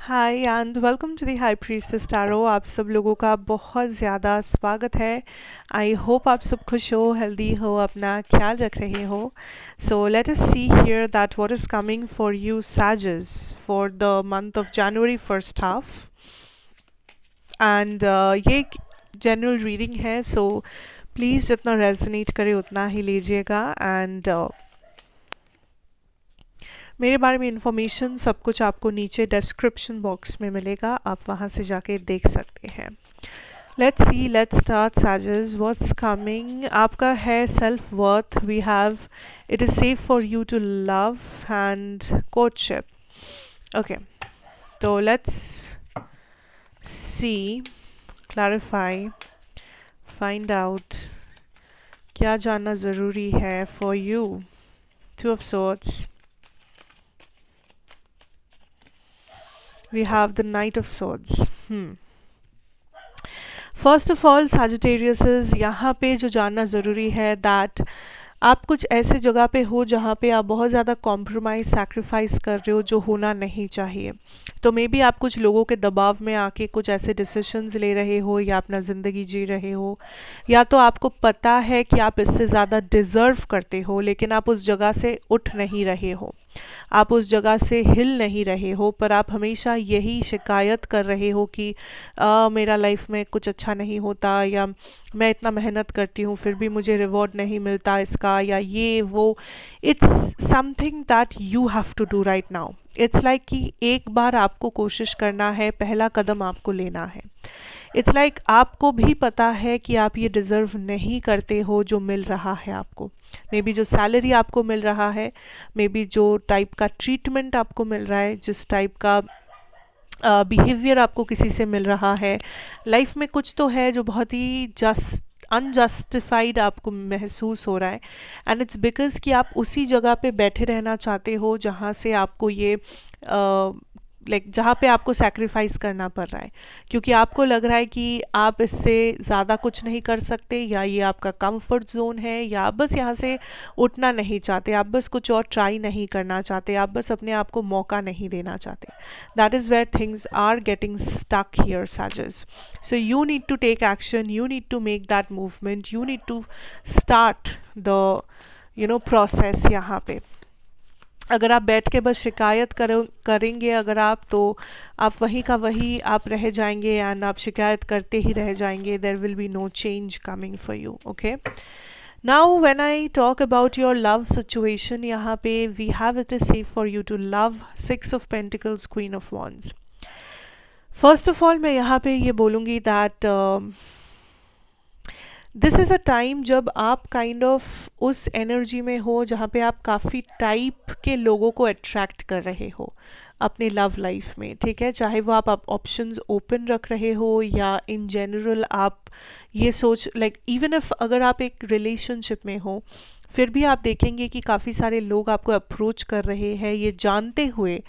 Hi and welcome to the high priestess tarot. आप सब लोगों का बहुत ज़्यादा स्वागत है। आई होप आप सब खुश हो, हेल्दी हो, अपना ख्याल रख रहे हो। So let us see here that what is coming for you सैजेस for the month of January first half. And ये जनरल रीडिंग है, सो प्लीज़ जितना रेजोनेट करे उतना ही लीजिएगा। एंड मेरे बारे में इंफॉर्मेशन सब कुछ आपको नीचे डिस्क्रिप्शन बॉक्स में मिलेगा, आप वहाँ से जाके देख सकते हैं। लेट्स सी, लेट्स स्टार्ट साजेस। व्हाट्स कमिंग आपका है self worth, we have it is safe for you to love and courtship. Okay, तो let's see, clarify, find out क्या जानना ज़रूरी है for you. Two of swords, we have the Knight of Swords. First of all Sagittarius, यहाँ पे जो जानना ज़रूरी है दैट आप कुछ ऐसे जगह पे हो जहाँ पे आप बहुत ज़्यादा कॉम्प्रोमाइज़ सैक्रिफाइस कर रहे हो जो होना नहीं चाहिए। तो मे बी आप कुछ लोगों के दबाव में आके कुछ ऐसे डिसीजंस ले रहे हो या अपना ज़िंदगी जी रहे हो, या तो आपको पता है कि आप इससे ज़्यादा डिज़र्व करते हो लेकिन आप उस जगह से उठ नहीं रहे हो, आप उस जगह से हिल नहीं रहे हो, पर आप हमेशा यही शिकायत कर रहे हो कि मेरा लाइफ में कुछ अच्छा नहीं होता, या मैं इतना मेहनत करती हूँ फिर भी मुझे रिवॉर्ड नहीं मिलता इसका, या ये वो। It's something that you have to do right now. It's like कि एक बार आपको कोशिश करना है, पहला कदम आपको लेना है। इट्स लाइक आपको भी पता है कि आप ये डिज़र्व नहीं करते हो जो मिल रहा है आपको। मे बी जो सैलरी आपको मिल रहा है, मे बी जो टाइप का ट्रीटमेंट आपको मिल रहा है, जिस टाइप का बिहेवियर आपको किसी से मिल रहा है, लाइफ में कुछ तो है जो बहुत ही अनजस्टिफाइड आपको महसूस हो रहा है। एंड इट्स बिकॉज कि आप उसी जगह पे बैठे रहना चाहते हो जहाँ से आपको ये जहाँ पे आपको सैक्रिफाइस करना पड़ रहा है, क्योंकि आपको लग रहा है कि आप इससे ज़्यादा कुछ नहीं कर सकते, या ये आपका कंफर्ट जोन है, या आप बस यहाँ से उठना नहीं चाहते, आप बस कुछ और ट्राई नहीं करना चाहते, आप बस अपने आप को मौका नहीं देना चाहते। That is where things are getting stuck here साजेस। So you need to take action, you need to make that movement, you need to start the process. यहाँ पे अगर आप बैठ के बस शिकायत करेंगे अगर आप, तो आप वहीं का वहीं आप रह जाएंगे एंड आप शिकायत करते ही रह जाएंगे। There will be no change coming for you. Okay, now when I talk about your love situation, यहाँ पे we have it is safe for you to love, 6 of pentacles, queen of wands. First of all मैं यहाँ पे ये बोलूँगी that this is a time जब आप kind of उस एनर्जी में हो जहाँ पे आप काफ़ी टाइप के लोगों को अट्रैक्ट कर रहे हो अपने लव लाइफ में। ठीक है, चाहे वो आप ऑप्शंस ओपन रख रहे हो या इन जनरल आप ये सोच इवन इफ अगर आप एक रिलेशनशिप में हो, फिर भी आप देखेंगे कि काफ़ी सारे लोग आपको अप्रोच कर रहे हैं ये जानते हुए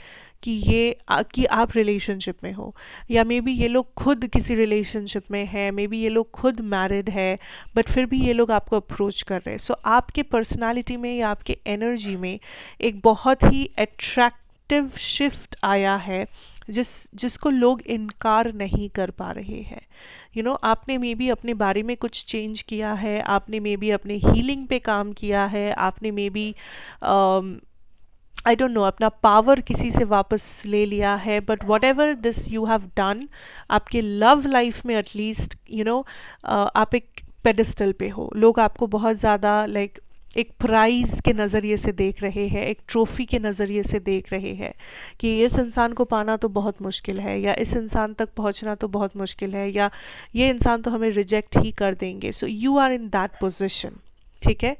कि कि आप रिलेशनशिप में हो, या मे बी ये लोग खुद किसी रिलेशनशिप में हैं, मे बी ये लोग खुद मैरिड है, बट फिर भी ये लोग आपको अप्रोच कर रहे हैं। सो आपके पर्सनालिटी में या आपके एनर्जी में एक बहुत ही अट्रैक्टिव शिफ्ट आया है जिसको लोग इनकार नहीं कर पा रहे हैं। आपने मे बी अपने बारे में कुछ चेंज किया है, आपने मे बी अपने हीलिंग पे काम किया है, आपने maybe I don't know अपना पावर किसी से वापस ले लिया है, but whatever this you have done, आपके लव लाइफ में एटलीस्ट आप एक पेडिस्टल पे हो। लोग आपको बहुत ज़्यादा एक प्राइज़ के नज़रिए से देख रहे हैं, एक ट्रॉफ़ी के नज़रिए से देख रहे हैं कि इस इंसान को पाना तो बहुत मुश्किल है, या इस इंसान तक पहुंचना तो बहुत मुश्किल है, या ये इंसान तो हमें रिजेक्ट ही कर देंगे। So you are in that position. ठीक है,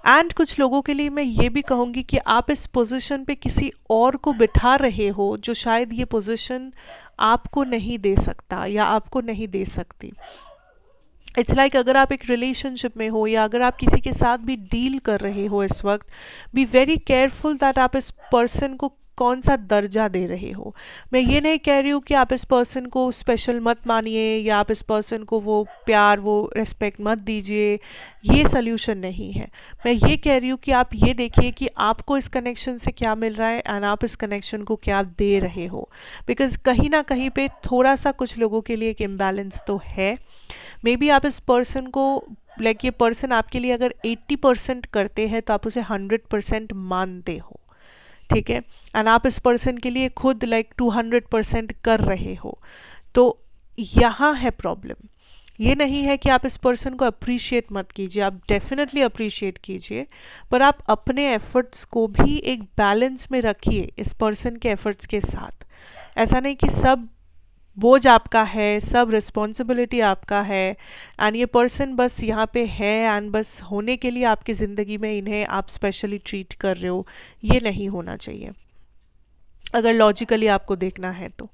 एंड कुछ लोगों के लिए मैं ये भी कहूँगी कि आप इस पोजीशन पे किसी और को बिठा रहे हो जो शायद ये पोजीशन आपको नहीं दे सकता या आपको नहीं दे सकती। इट्स लाइक अगर आप एक रिलेशनशिप में हो या अगर आप किसी के साथ भी डील कर रहे हो इस वक्त, बी वेरी केयरफुल दैट आप इस पर्सन को कौन सा दर्जा दे रहे हो। मैं ये नहीं कह रही हूँ कि आप इस पर्सन को स्पेशल मत मानिए या आप इस पर्सन को वो प्यार वो रिस्पेक्ट मत दीजिए, ये सल्यूशन नहीं है। मैं ये कह रही हूँ कि आप ये देखिए कि आपको इस कनेक्शन से क्या मिल रहा है एंड आप इस कनेक्शन को क्या दे रहे हो। बिकॉज कहीं ना कहीं पे थोड़ा सा कुछ लोगों के लिए एक इम्बैलेंस तो है। मे बी आप इस पर्सन को ये पर्सन आपके लिए अगर 80% करते हैं तो आप उसे 100% मानते हो, ठीक है, एंड आप इस पर्सन के लिए खुद 200% कर रहे हो। तो यहाँ है प्रॉब्लम। ये नहीं है कि आप इस पर्सन को अप्रिशिएट मत कीजिए, आप डेफिनेटली अप्रिशिएट कीजिए, पर आप अपने एफर्ट्स को भी एक बैलेंस में रखिए इस पर्सन के एफर्ट्स के साथ। ऐसा नहीं कि सब बोझ आपका है, सब रिस्पॉन्सिबिलिटी आपका है एंड ये पर्सन बस यहाँ पे है एंड बस होने के लिए आपकी ज़िंदगी में इन्हें आप स्पेशली ट्रीट कर रहे हो। ये नहीं होना चाहिए अगर लॉजिकली आपको देखना है तो।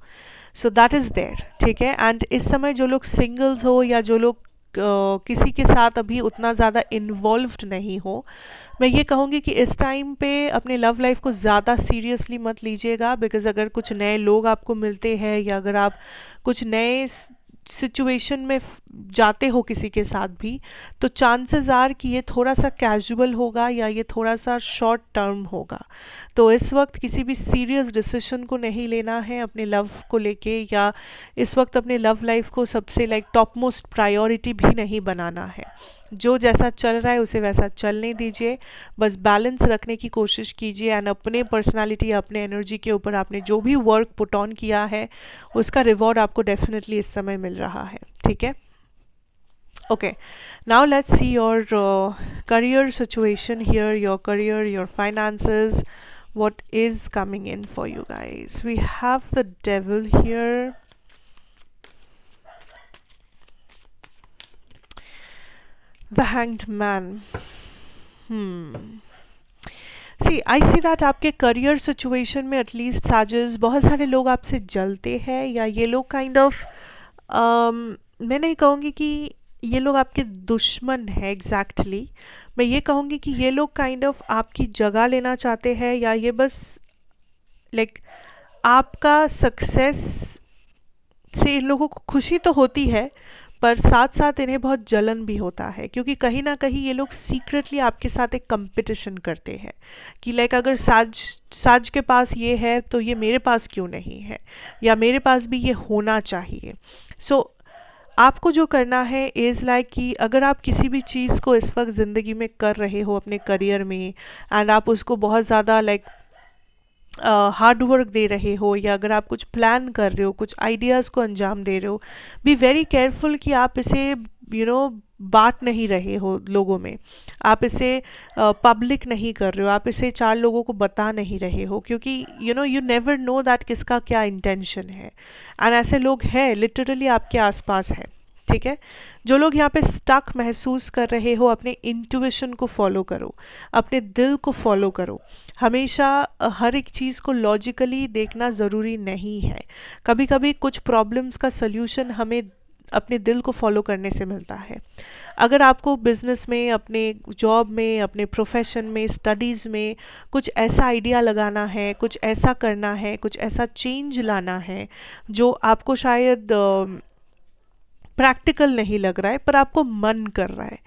सो दैट इज़ देयर, ठीक है। एंड इस समय जो लोग सिंगल्स हो या जो लोग किसी के साथ अभी उतना ज़्यादा इन्वॉल्व्ड नहीं हो, मैं ये कहूँगी कि इस टाइम पे अपने लव लाइफ को ज़्यादा सीरियसली मत लीजिएगा। बिकॉज़ अगर कुछ नए लोग आपको मिलते हैं या अगर आप कुछ नए सिचुएशन में जाते हो किसी के साथ भी, तो चांसेस आर कि ये थोड़ा सा कैजुअल होगा या ये थोड़ा सा शॉर्ट टर्म होगा। तो इस वक्त किसी भी सीरियस डिसीजन को नहीं लेना है अपने लव को लेके, या इस वक्त अपने लव लाइफ को सबसे टॉप मोस्ट प्रायोरिटी भी नहीं बनाना है। जो जैसा चल रहा है उसे वैसा चलने दीजिए, बस बैलेंस रखने की कोशिश कीजिए एंड अपने पर्सनालिटी अपने एनर्जी के ऊपर आपने जो भी वर्क पुट ऑन किया है उसका रिवॉर्ड आपको डेफिनेटली इस समय मिल रहा है, ठीक है। Okay, now let's see your career situation here, your career, your finances, what is coming in for you guys. We have the devil here, the hanged man. See, I see that आपके career situation में at least साजिश बहुत सारे लोग आपसे जलते हैं, या ये लोग काइंड ऑफ मैं नहीं कहूँगी कि ये लोग आपके दुश्मन हैं एग्जैक्टली, मैं ये कहूँगी कि ये लोग काइंड ऑफ आपकी जगह लेना चाहते हैं, या ये बस आपका सक्सेस से इन लोगों को खुशी तो होती है पर साथ साथ इन्हें बहुत जलन भी होता है, क्योंकि कहीं ना कहीं ये लोग सीक्रेटली आपके साथ एक कंपटीशन करते हैं कि अगर साज के पास ये है तो ये मेरे पास क्यों नहीं है, या मेरे पास भी ये होना चाहिए। सो आपको जो करना है इज़ कि अगर आप किसी भी चीज़ को इस वक्त ज़िंदगी में कर रहे हो अपने करियर में एंड आप उसको बहुत ज़्यादा हार्ड वर्क दे रहे हो, या अगर आप कुछ प्लान कर रहे हो, कुछ आइडियाज़ को अंजाम दे रहे हो, बी वेरी केयरफुल कि आप इसे बांट नहीं रहे हो लोगों में, आप इसे पब्लिक नहीं कर रहे हो, आप इसे 4 लोगों को बता नहीं रहे हो, क्योंकि यू नेवर नो दैट किसका क्या इंटेंशन है। एंड ऐसे लोग हैं लिटरली आपके आसपास है, ठीक है। जो लोग यहाँ पे स्टक महसूस कर रहे हो, अपने इंट्यूशन को फॉलो करो, अपने दिल को फॉलो करो। हमेशा हर एक चीज़ को लॉजिकली देखना ज़रूरी नहीं है। कभी कभी कुछ प्रॉब्लम्स का सल्यूशन हमें अपने दिल को फॉलो करने से मिलता है। अगर आपको बिज़नेस में, अपने जॉब में, अपने प्रोफेशन में, स्टडीज़ में कुछ ऐसा आइडिया लगाना है, कुछ ऐसा करना है, कुछ ऐसा चेंज लाना है जो आपको शायद प्रैक्टिकल नहीं लग रहा है पर आपको मन कर रहा है,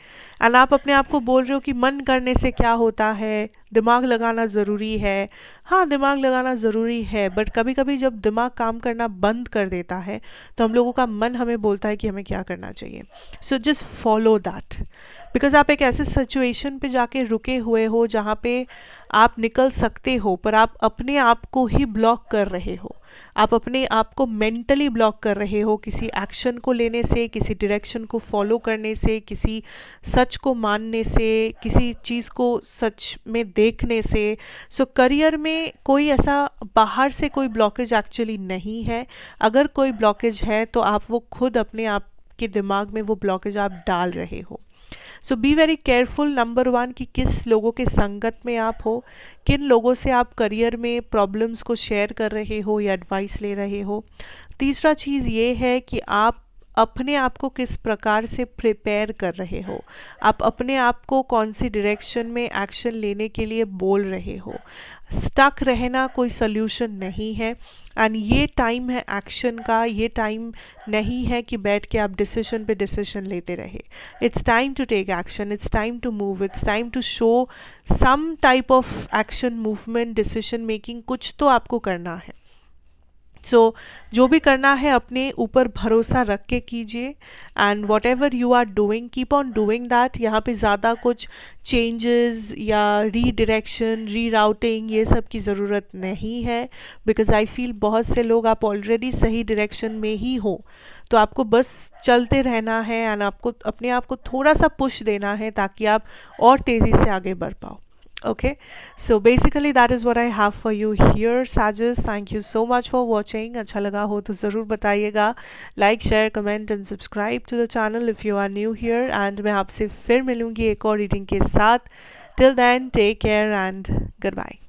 एंड आप अपने आप को बोल रहे हो कि मन करने से क्या होता है, दिमाग लगाना ज़रूरी है। हाँ, दिमाग लगाना ज़रूरी है, बट कभी कभी जब दिमाग काम करना बंद कर देता है तो हम लोगों का मन हमें बोलता है कि हमें क्या करना चाहिए। So just follow that, because आप एक ऐसे सिचुएशन पे जाके रुके हुए हो जहाँ पे आप निकल सकते हो पर आप अपने आप को ही ब्लॉक कर रहे हो, आप अपने आप को मेंटली ब्लॉक कर रहे हो किसी एक्शन को लेने से, किसी डायरेक्शन को फॉलो करने से, किसी सच को मानने से, किसी चीज़ को सच में देखने से। सो करियर में कोई ऐसा बाहर से कोई ब्लॉकेज एक्चुअली नहीं है। अगर कोई ब्लॉकेज है तो आप वो खुद अपने आप के दिमाग में वो ब्लॉकेज आप डाल रहे हो। सो बी वेरी केयरफुल, नंबर 1 कि किस लोगों के संगत में आप हो, किन लोगों से आप करियर में प्रॉब्लम्स को शेयर कर रहे हो या एडवाइस ले रहे हो। तीसरा चीज़ ये है कि आप अपने आप को किस प्रकार से प्रिपेयर कर रहे हो, आप अपने आप को कौन सी डायरेक्शन में एक्शन लेने के लिए बोल रहे हो। स्टक रहना कोई सल्यूशन नहीं है, एंड ये टाइम है एक्शन का, ये टाइम नहीं है कि बैठ के आप डिसीजन पे डिसीजन लेते रहे। It's time to take action, it's time to move, it's time to show some type of action, movement, decision making, कुछ तो आपको करना है। जो भी करना है अपने ऊपर भरोसा रख के कीजिए, and whatever you are doing keep on doing that. यहाँ पे ज़्यादा कुछ चेंजेस या रीडायरेक्शन, रीराउटिंग ये सब की ज़रूरत नहीं है, बिकॉज आई फील बहुत से लोग आप ऑलरेडी सही डायरेक्शन में ही हो, तो आपको बस चलते रहना है, एंड आपको अपने आप को थोड़ा सा पुश देना है ताकि आप और तेज़ी से आगे बढ़ पाओ। Okay, so basically that is what I have for you here, Sajas. Thank you so much for watching. अच्छा लगा हो तो ज़रूर बताइएगा, like, share, comment and subscribe to the channel if you are new here, and मैं आपसे फिर मिलूँगी एक और रीडिंग के साथ। Till then take care and good bye.